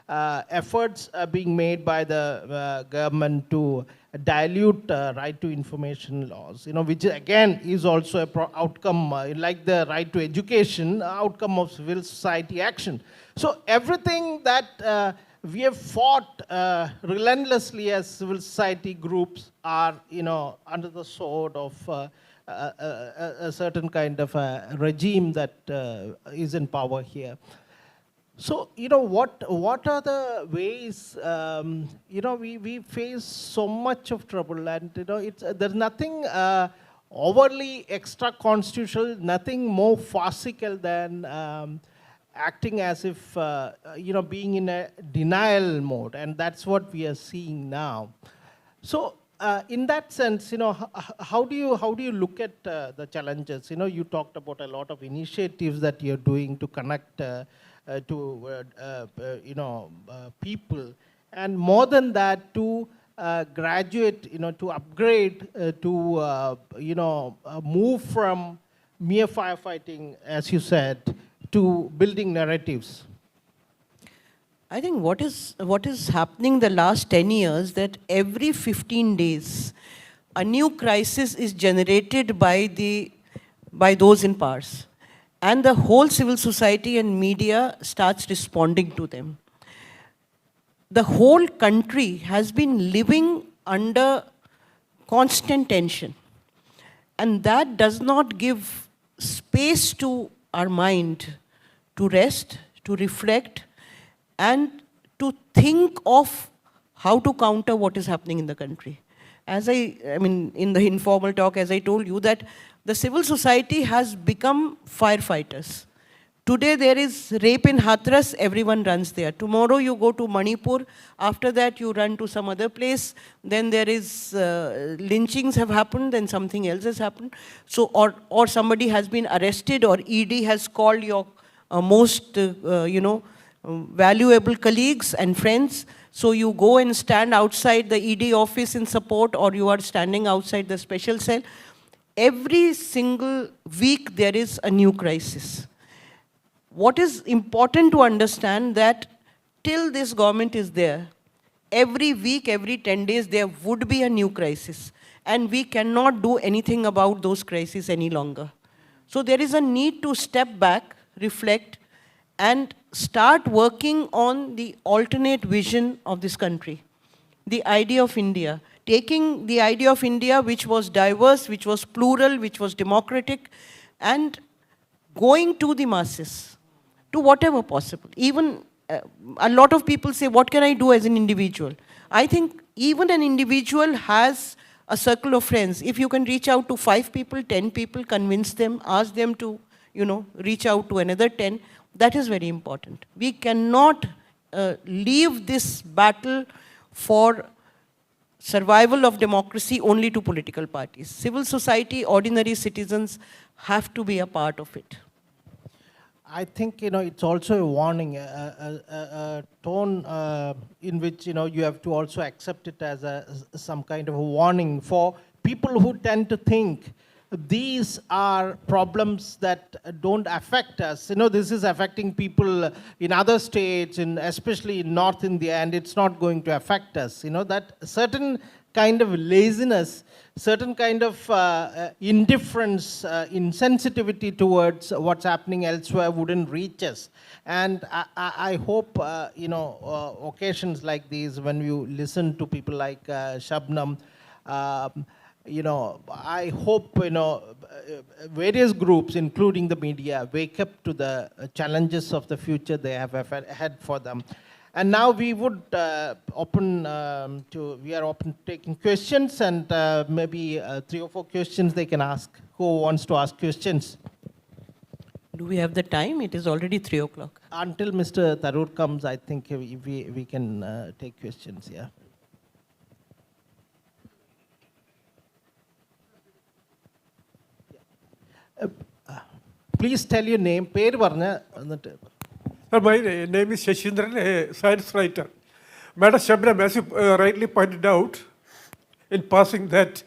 efforts being made by the government to dilute right to information laws, which again is also an outcome, like the right to education, outcome of civil society action. So everything that we have fought relentlessly as civil society groups are, under the sword of a certain kind of a regime that is in power here. So, what are the ways, we face so much of trouble, and, there's nothing overly extra-constitutional, nothing more farcical than acting as if, being in a denial mode, and that's what we are seeing now. So, in that sense, how do you look at the challenges? You talked about a lot of initiatives that you're doing to connect to people, and more than that, to graduate, to upgrade, to move from mere firefighting, as you said, to building narratives. I think what is happening the last 10 years, that every 15 days, a new crisis is generated by those in power. And the whole civil society and media starts responding to them. The whole country has been living under constant tension. And that does not give space to our mind to rest, to reflect, and to think of how to counter what is happening in the country. I mean, in the informal talk, as I told you, that the civil society has become firefighters. Today there is rape in Hathras, everyone runs there. Tomorrow you go to Manipur, after that you run to some other place, then there is lynchings have happened, then something else has happened. So, or somebody has been arrested, or ED has called your most, valuable colleagues and friends. So you go and stand outside the ED office in support, or you are standing outside the special cell. Every single week there is a new crisis. What is important to understand that till this government is there, every week, every 10 days, there would be a new crisis. And we cannot do anything about those crises any longer. So there is a need to step back, reflect, and start working on the alternate vision of this country. The idea of India. Taking the idea of India, which was diverse, which was plural, which was democratic, and going to the masses. To whatever possible. Even a lot of people say, what can I do as an individual? I think even an individual has a circle of friends. If you can reach out to 5 people, 10 people, convince them, ask them to, reach out to another 10, that is very important. We cannot leave this battle for survival of democracy only to political parties. Civil society, ordinary citizens have to be a part of it. I think, it's also a warning, a tone in which, you have to also accept it as some kind of a warning for people who tend to think these are problems that don't affect us. This is affecting people in other states, especially in North India, and it's not going to affect us. That certain kind of laziness, certain kind of indifference, insensitivity towards what's happening elsewhere wouldn't reach us. And I hope, occasions like these, when you listen to people like Shabnam, I hope, various groups, including the media, wake up to the challenges of the future they have ahead for them. And now we would we are open to taking questions, and maybe 3 or 4 questions they can ask. Who wants to ask questions? Do we have the time? It is already 3 o'clock. Until Mr. Tharoor comes, I think we can take questions, yeah. Please tell your name. പേര് പറഞ്ഞ എന്നിട്ട്. My name is Shashindran, a science writer. Madam Shabnam, as you rightly pointed out in passing that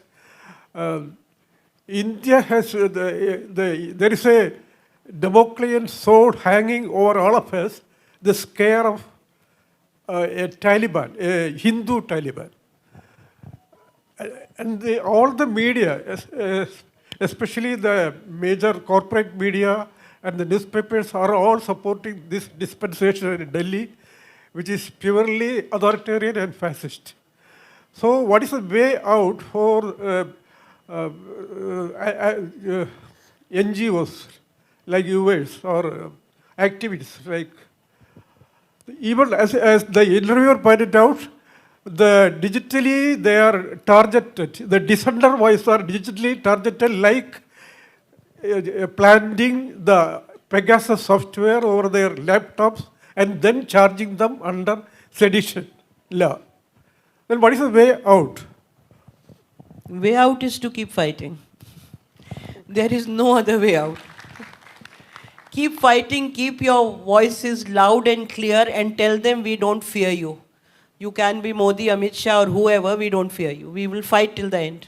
India has, there is a Damoclean sword hanging over all of us, the scare of a Taliban, a Hindu Taliban. And all the media, especially the major corporate media and the newspapers, are all supporting this dispensation in Delhi, which is purely authoritarian and fascist. So what is the way out for NGOs like yours or activists like, even as the interviewer pointed out, digitally they are targeted, the dissenter voice are digitally targeted like planting the Pegasus software over their laptops and then charging them under sedition law. Then what is the way out? Way out is to keep fighting. There is no other way out. Keep fighting, keep your voices loud and clear, and tell them we don't fear you. You can be Modi, Amit Shah, or whoever, we don't fear you. We will fight till the end.